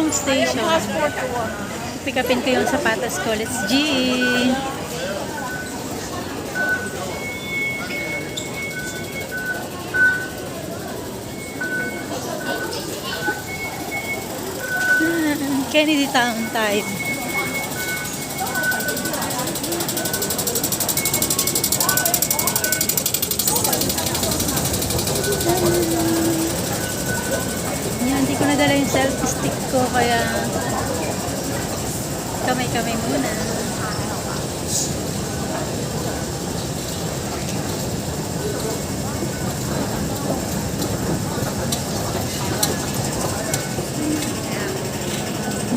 train station. Pick upin ko yung sapatos ko. Let's G! Kennedy Town tayo. Yan, hindi ko nadala yung selfie stick ko kaya kamay-kamay muna.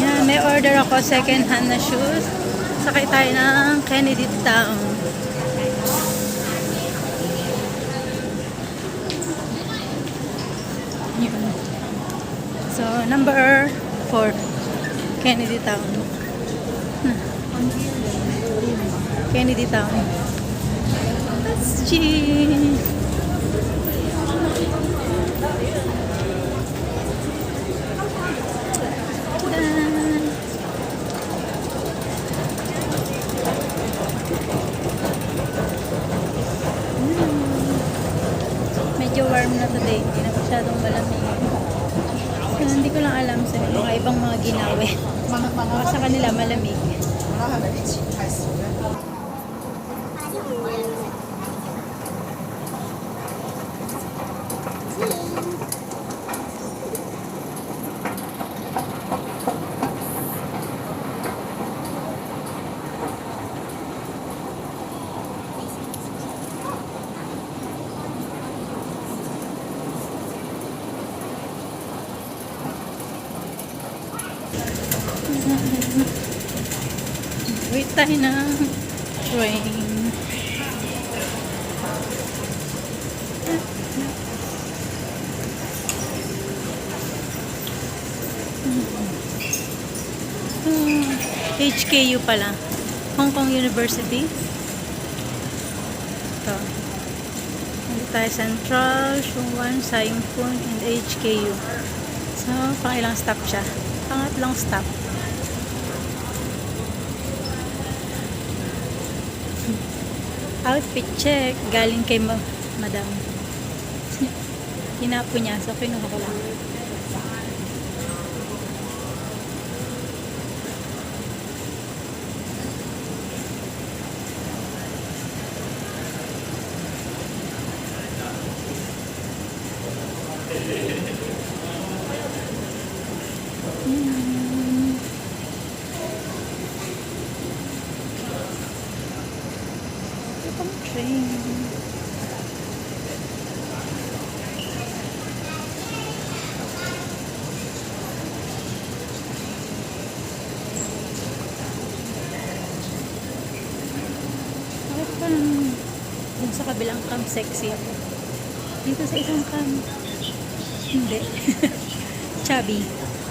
Yan, may order ako second hand na shoes. Sakay tayo ng Kennedy Town. Yun. So, number 4. Kennedy Town. Kennedy Town. Let's see. Medyo warm na today, hindi na masyadong malamig. So, hindi ko lang alam sa mga ibang mga ginawi. Sa kanila malamig. Wait tayo ng train. HKU pala. Hong Kong University. Ito. Nandito tayo Central, Shunwan, Saingpun, and HKU. So, pangilang stop siya. Pangatlong stop. Outfit check. Galing kay madam. Hinapo niya. So, kinuha ko lang. Train. Bakit parang dun sa kabilang cam sexy ako? Dito sa isang cam hindi. Chubby.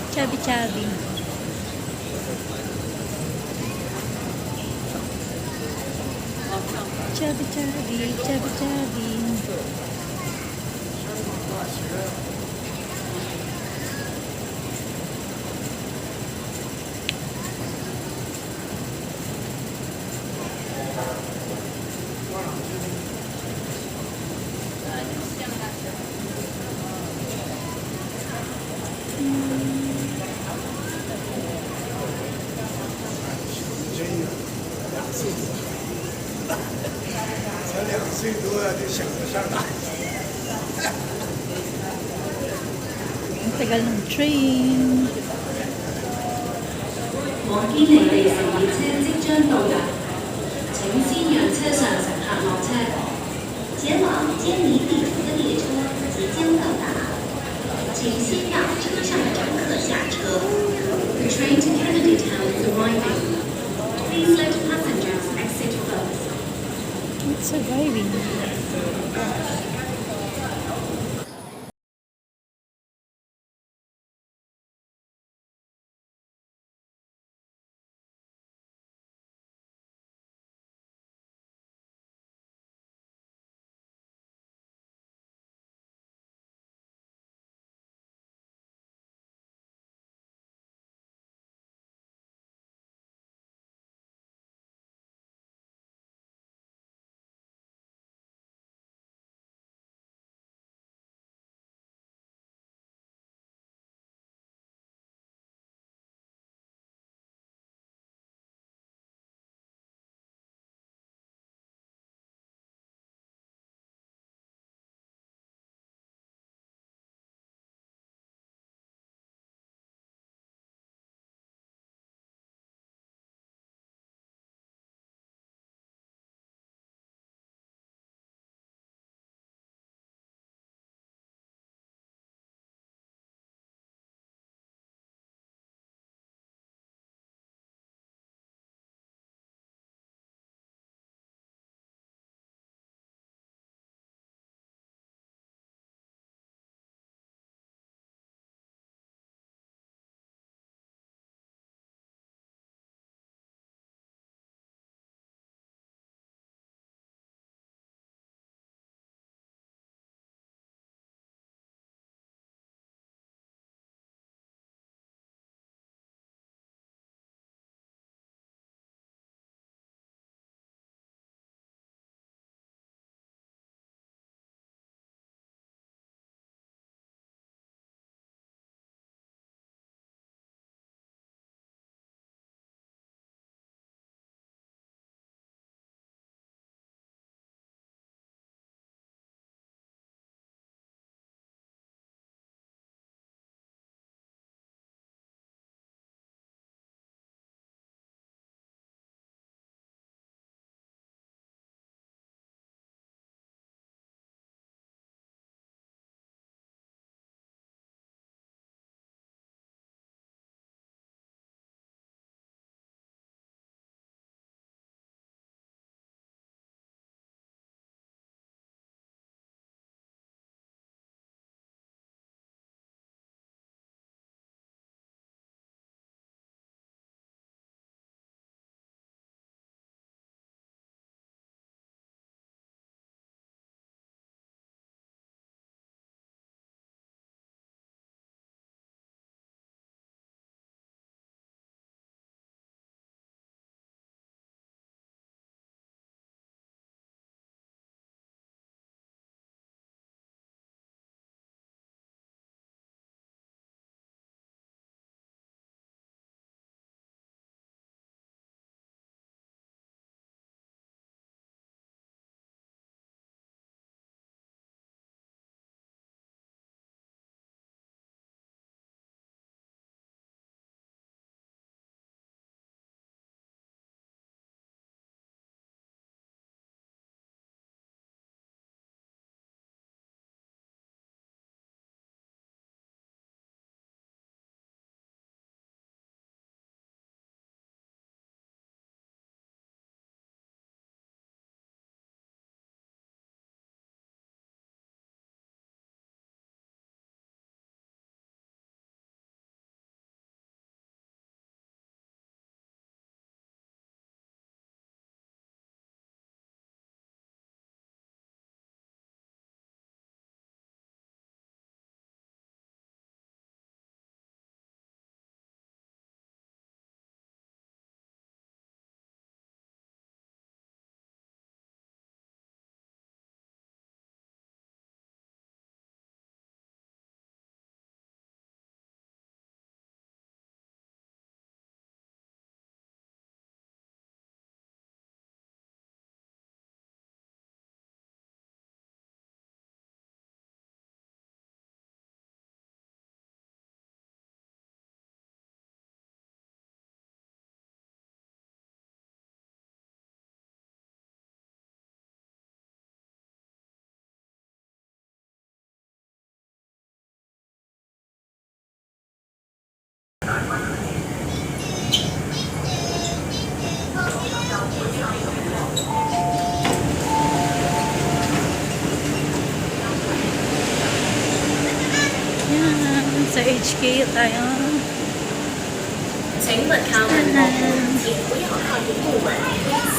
Chubby. Chubby, chubby. Ang tagal ng train. 往堅尼地城列車即將到達，請先讓車上乘客落車。前往堅尼地城的列車即將到達，請先讓車上的乘客下車。The train to Kennedy Town is arriving. Please let passengers exit first. It's arriving. HKU tayo. 请勿靠近幕門，亦不要靠近幕門。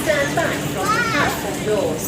Stand back from the platform doors.